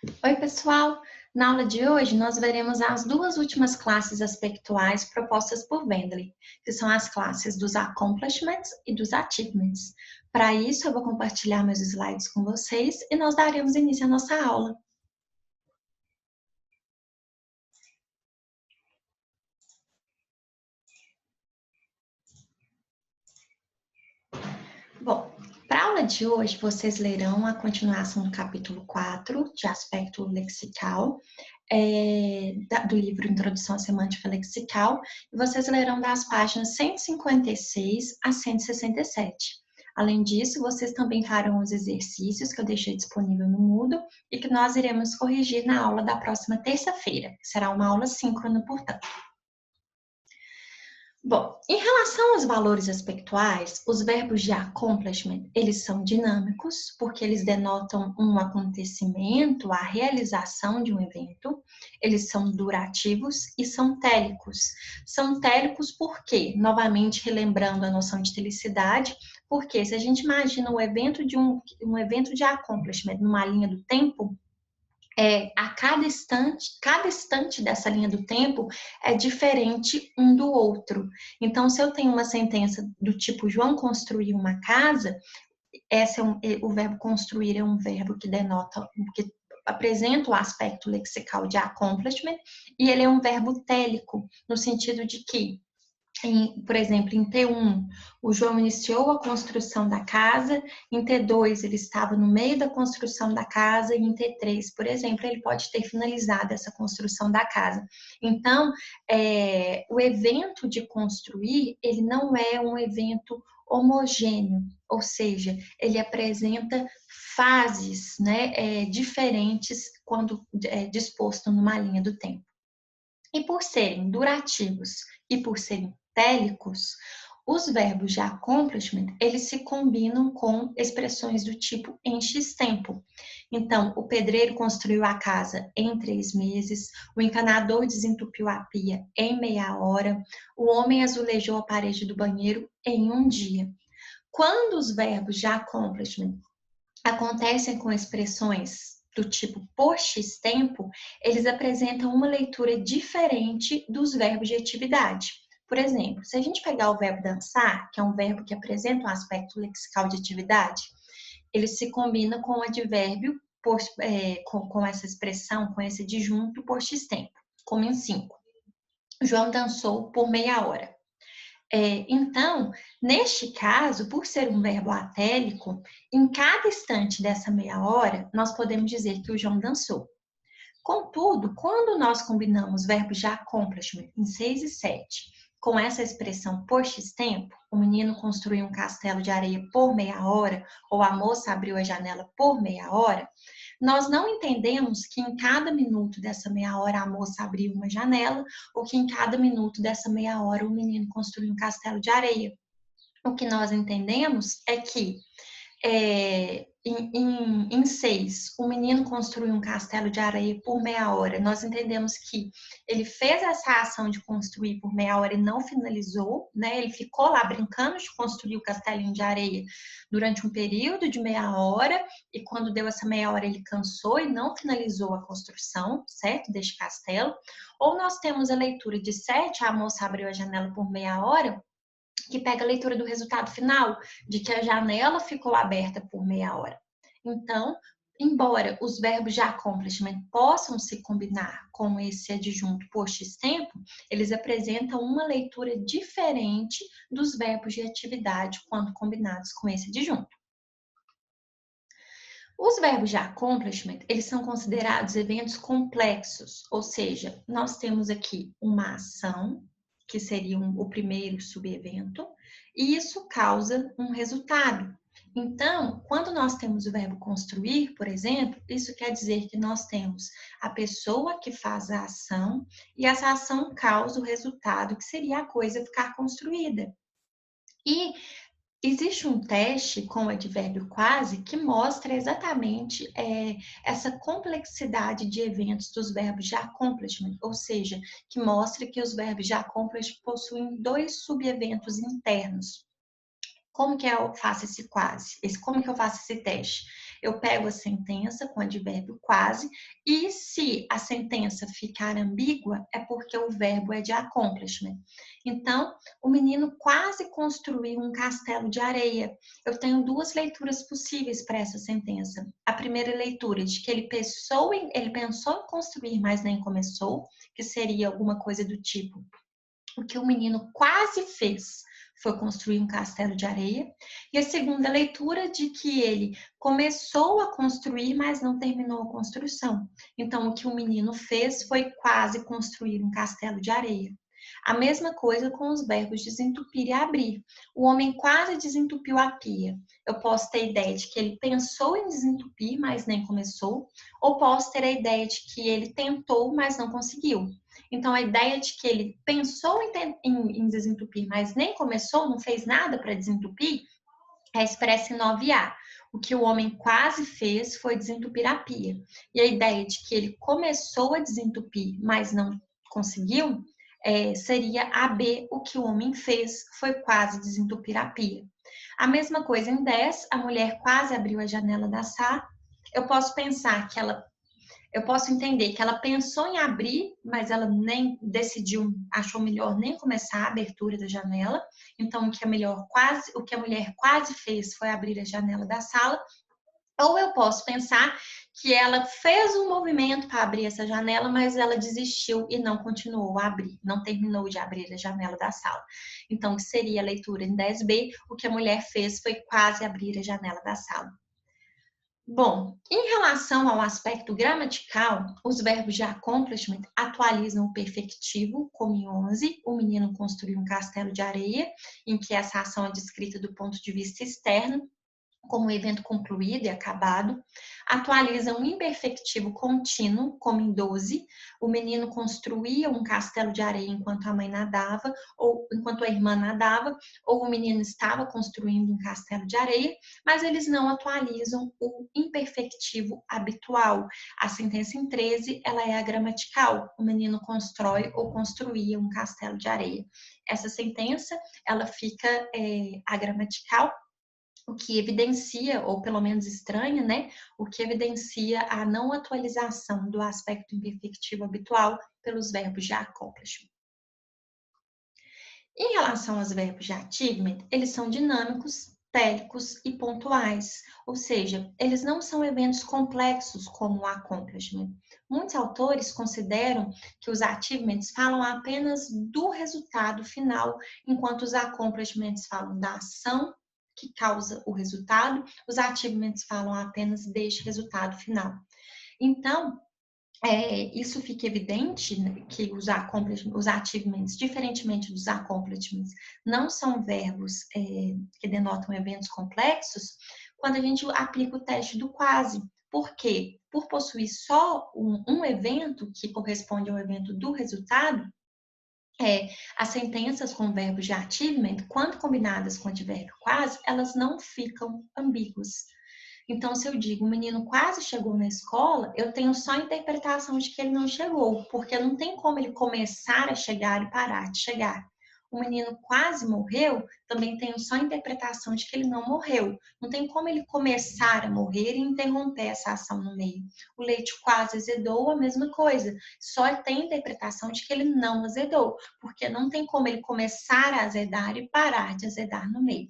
Oi, pessoal! Na aula de hoje, nós veremos as duas últimas classes aspectuais propostas por Wendley, que são as classes dos accomplishments e dos achievements. Para isso, eu vou compartilhar meus slides com vocês e nós daremos início à nossa aula. Bom, para a aula de hoje, vocês lerão a continuação do capítulo 4, de aspecto lexical, do livro Introdução à Semântica Lexical, e vocês lerão das páginas 156 a 167. Além disso, vocês também farão os exercícios que eu deixei disponível no Moodle e que nós iremos corrigir na aula da próxima terça-feira. Será uma aula síncrona, portanto. Bom, em relação aos valores aspectuais, os verbos de accomplishment, eles são dinâmicos, porque eles denotam um acontecimento, a realização de um evento. Eles são durativos e são télicos. São télicos porque, novamente relembrando a noção de telicidade, porque se a gente imagina um evento de accomplishment numa linha do tempo, a cada instante dessa linha do tempo é diferente um do outro. Então, se eu tenho uma sentença do tipo João construiu uma casa, o verbo construir é um verbo que denota, que apresenta o aspecto lexical de accomplishment, e ele é um verbo télico, no sentido de que por exemplo, em T1, o João iniciou a construção da casa, em T2 ele estava no meio da construção da casa, e em T3, por exemplo, ele pode ter finalizado essa construção da casa. Então, o evento de construir, ele não é um evento homogêneo, ou seja, ele apresenta fases, né, diferentes quando disposto numa linha do tempo. E por serem durativos e por serem télicos, os verbos de accomplishment, eles se combinam com expressões do tipo em X tempo. Então, o pedreiro construiu a casa em 3 meses, o encanador desentupiu a pia em meia hora, o homem azulejou a parede do banheiro em 1 dia. Quando os verbos de accomplishment acontecem com expressões do tipo por X tempo, eles apresentam uma leitura diferente dos verbos de atividade. Por exemplo, se a gente pegar o verbo dançar, que é um verbo que apresenta um aspecto lexical de atividade, ele se combina com o advérbio com essa expressão, com esse adjunto por X tempo, como em 5. João dançou por meia hora. Então, neste caso, por ser um verbo atélico, em cada instante dessa meia hora, nós podemos dizer que o João dançou. Contudo, quando nós combinamos verbos de accomplishment em 6 e 7 com essa expressão por X tempo, o menino construiu um castelo de areia por meia hora, ou a moça abriu a janela por meia hora, nós não entendemos que em cada minuto dessa meia hora a moça abriu uma janela, ou que em cada minuto dessa meia hora o menino construiu um castelo de areia. O que nós entendemos é que em 6, o menino construiu um castelo de areia por meia hora. Nós entendemos que ele fez essa ação de construir por meia hora e não finalizou, né? Ele ficou lá brincando de construir o castelinho de areia durante um período de meia hora, e quando deu essa meia hora ele cansou e não finalizou a construção, certo? Deste castelo. Ou nós temos a leitura de 7, a moça abriu a janela por meia hora, que pega a leitura do resultado final, de que a janela ficou aberta por meia hora. Então, embora os verbos de accomplishment possam se combinar com esse adjunto por X tempo, eles apresentam uma leitura diferente dos verbos de atividade quando combinados com esse adjunto. Os verbos de accomplishment, eles são considerados eventos complexos, ou seja, nós temos aqui uma ação, que seria o primeiro subevento, e isso causa um resultado. Então, quando nós temos o verbo construir, por exemplo, isso quer dizer que nós temos a pessoa que faz a ação e essa ação causa o resultado, que seria a coisa ficar construída. E existe um teste com o advérbio quase que mostra exatamente essa complexidade de eventos dos verbos de accomplishment, ou seja, que mostra que os verbos de accomplish possuem 2 subeventos internos. Como que eu faço esse quase? Como que eu faço esse teste? eu pego a sentença com o advérbio quase, e se a sentença ficar ambígua, é porque o verbo é de accomplishment. Então, o menino quase construiu um castelo de areia. Eu tenho duas leituras possíveis para essa sentença. A primeira leitura de que ele pensou em construir, mas nem começou, que seria alguma coisa do tipo: o que o menino quase fez foi construir um castelo de areia. E a segunda leitura de que ele começou a construir, mas não terminou a construção. Então, o que o menino fez foi quase construir um castelo de areia. A mesma coisa com os verbos desentupir e abrir. O homem quase desentupiu a pia. Eu posso ter a ideia de que ele pensou em desentupir, mas nem começou, ou posso ter a ideia de que ele tentou, mas não conseguiu. Então, a ideia de que ele pensou em desentupir, mas nem começou, não fez nada para desentupir, é expressa em 9A. O que o homem quase fez foi desentupir a pia. E a ideia de que ele começou a desentupir, mas não conseguiu, seria AB. O que o homem fez foi quase desentupir a pia. A mesma coisa em 10, a mulher quase abriu a janela da sala. Eu posso pensar que eu posso entender que ela pensou em abrir, mas ela nem decidiu, achou melhor nem começar a abertura da janela. Então, o que a mulher quase fez foi abrir a janela da sala. Ou eu posso pensar que ela fez um movimento para abrir essa janela, mas ela desistiu e não continuou a abrir, não terminou de abrir a janela da sala. Então, que seria a leitura em 10b, o que a mulher fez foi quase abrir a janela da sala. Bom, em relação ao aspecto gramatical, os verbos de accomplishment atualizam o perfectivo, como em 11, o menino construiu um castelo de areia, em que essa ação é descrita do ponto de vista externo, como um evento concluído e acabado. Atualiza um imperfectivo contínuo, como em 12, o menino construía um castelo de areia enquanto a mãe nadava, ou enquanto a irmã nadava, ou o menino estava construindo um castelo de areia, mas eles não atualizam o imperfectivo habitual. A sentença em 13, ela é a gramatical, o menino constrói ou construía um castelo de areia. Essa sentença, ela fica a gramatical, o que evidencia, ou pelo menos estranha, né? O que evidencia a não atualização do aspecto imperfectivo habitual pelos verbos de accomplishment. Em relação aos verbos de achievement, eles são dinâmicos, télicos e pontuais, ou seja, eles não são eventos complexos como o accomplishment. Muitos autores consideram que os achievements falam apenas do resultado final, enquanto os accomplishments falam da ação que causa o resultado, os achievements falam apenas deste resultado final. Então, isso fica evidente, né, que os achievements, diferentemente dos accomplishments, não são verbos que denotam eventos complexos, quando a gente aplica o teste do quase. Por quê? Por possuir só um evento que corresponde ao evento do resultado, as sentenças com verbos de achievement, quando combinadas com o advérbio quase, elas não ficam ambíguas. Então, se eu digo, o menino quase chegou na escola, eu tenho só a interpretação de que ele não chegou, porque não tem como ele começar a chegar e parar de chegar. O menino quase morreu, também tenho só a interpretação de que ele não morreu. Não tem como ele começar a morrer e interromper essa ação no meio. O leite quase azedou, a mesma coisa. Só tem a interpretação de que ele não azedou, porque não tem como ele começar a azedar e parar de azedar no meio.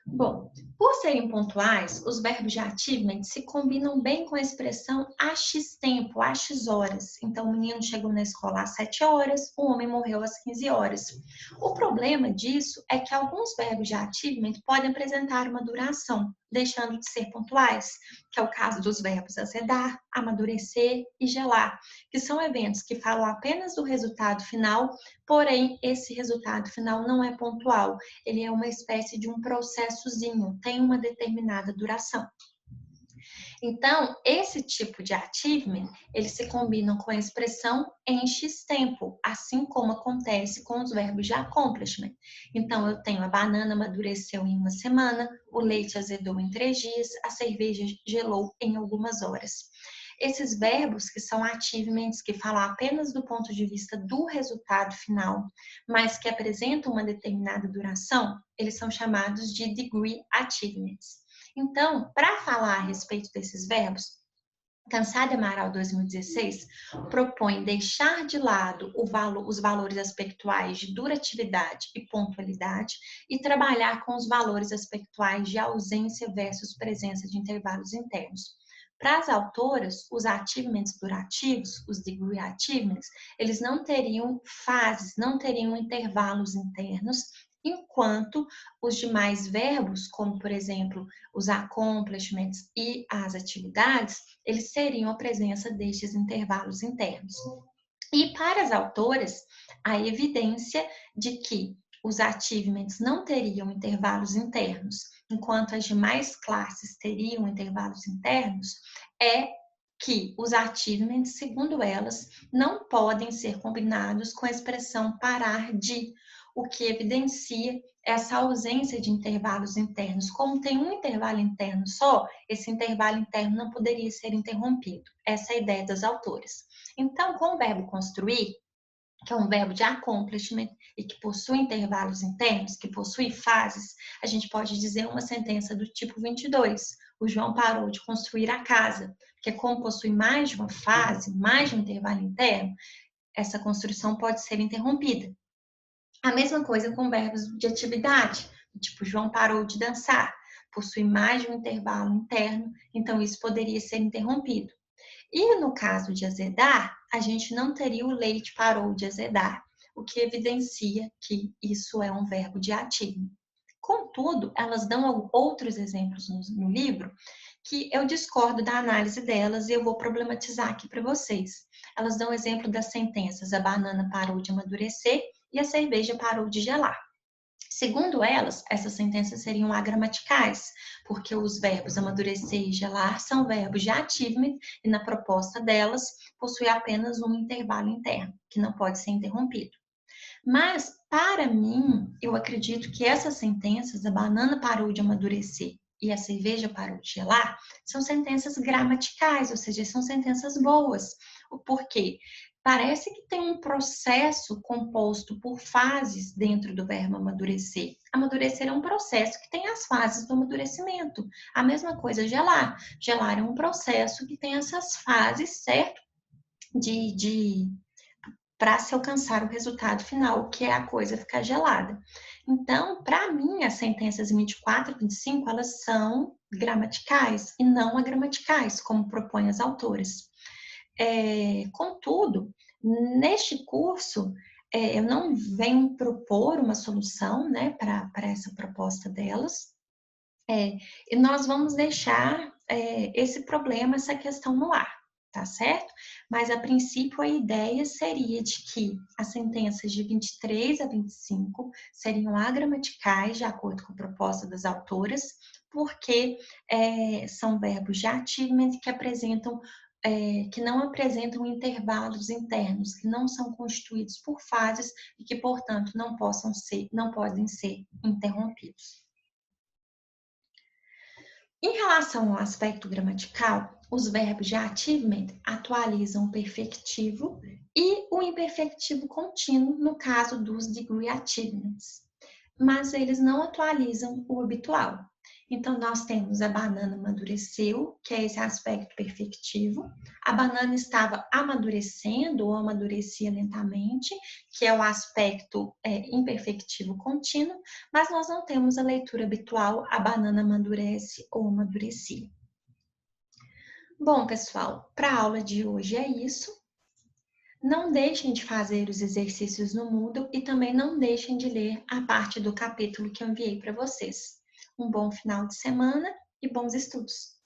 Bom, por serem pontuais, os verbos de achievement se combinam bem com a expressão a X tempo, a X horas. Então, o menino chegou na escola às 7 horas, o homem morreu às 15 horas. O problema disso é que alguns verbos de achievement podem apresentar uma duração, deixando de ser pontuais, que é o caso dos verbos azedar, amadurecer e gelar, que são eventos que falam apenas do resultado final, porém, esse resultado final não é pontual, ele é uma espécie de um processozinho, tem uma determinada duração. Então, esse tipo de achievement, eles se combinam com a expressão em X tempo, assim como acontece com os verbos de accomplishment. Então, eu tenho a banana amadureceu em uma semana, o leite azedou em 3 dias, a cerveja gelou em algumas horas. Esses verbos que são achievements, que falam apenas do ponto de vista do resultado final, mas que apresentam uma determinada duração, eles são chamados de degree achievements. Então, para falar a respeito desses verbos, Cansada Amaral 2016 propõe deixar de lado os valores aspectuais de duratividade e pontualidade e trabalhar com os valores aspectuais de ausência versus presença de intervalos internos. Para as autoras, os achievements durativos, os degree achievements, eles não teriam fases, não teriam intervalos internos, enquanto os demais verbos, como por exemplo os accomplishments e as atividades, eles teriam a presença destes intervalos internos. E para as autoras, a evidência de que os achievements não teriam intervalos internos, enquanto as demais classes teriam intervalos internos, é que os achievements, segundo elas, não podem ser combinados com a expressão parar de, o que evidencia essa ausência de intervalos internos. Como tem um intervalo interno só, esse intervalo interno não poderia ser interrompido. Essa é a ideia das autoras. Então, com o verbo construir, que é um verbo de accomplishment e que possui intervalos internos, que possui fases, a gente pode dizer uma sentença do tipo 22. O João parou de construir a casa, porque como possui mais de uma fase, mais de um intervalo interno, essa construção pode ser interrompida. A mesma coisa com verbos de atividade, tipo João parou de dançar, possui mais de um intervalo interno, então isso poderia ser interrompido. E no caso de azedar, a gente não teria o leite parou de azedar, o que evidencia que isso é um verbo de ativo. Contudo, elas dão outros exemplos no livro que eu discordo da análise delas e eu vou problematizar aqui para vocês. Elas dão o exemplo das sentenças: a banana parou de amadurecer e a cerveja parou de gelar. Segundo elas, essas sentenças seriam agramaticais, porque os verbos amadurecer e gelar são verbos de achievement e na proposta delas possui apenas um intervalo interno, que não pode ser interrompido. Mas, para mim, eu acredito que essas sentenças, a banana parou de amadurecer e a cerveja parou de gelar, são sentenças gramaticais, ou seja, são sentenças boas. Por quê? Parece que tem um processo composto por fases dentro do verbo amadurecer. Amadurecer é um processo que tem as fases do amadurecimento. A mesma coisa gelar. Gelar é um processo que tem essas fases, certo? Para se alcançar o resultado final, que é a coisa ficar gelada. Então, para mim, as sentenças 24 e 25, elas são gramaticais e não agramaticais, como propõem as autoras. Contudo, neste curso, eu não venho propor uma solução, né, para essa proposta delas, e nós vamos deixar esse problema, essa questão no ar, tá certo? Mas, a princípio, a ideia seria de que as sentenças de 23 a 25 seriam agramaticais, de acordo com a proposta das autoras, porque são verbos de achievement que apresentam que não apresentam intervalos internos, que não são constituídos por fases e que, portanto, não podem ser interrompidos. Em relação ao aspecto gramatical, os verbos de achievement atualizam o perfectivo e o imperfectivo contínuo no caso dos degree achievements, mas eles não atualizam o habitual. Então, nós temos a banana amadureceu, que é esse aspecto perfectivo. A banana estava amadurecendo ou amadurecia lentamente, que é o aspecto imperfectivo contínuo, mas nós não temos a leitura habitual, a banana amadurece ou amadurecia. Bom, pessoal, para a aula de hoje é isso. Não deixem de fazer os exercícios no Moodle e também não deixem de ler a parte do capítulo que eu enviei para vocês. Um bom final de semana e bons estudos!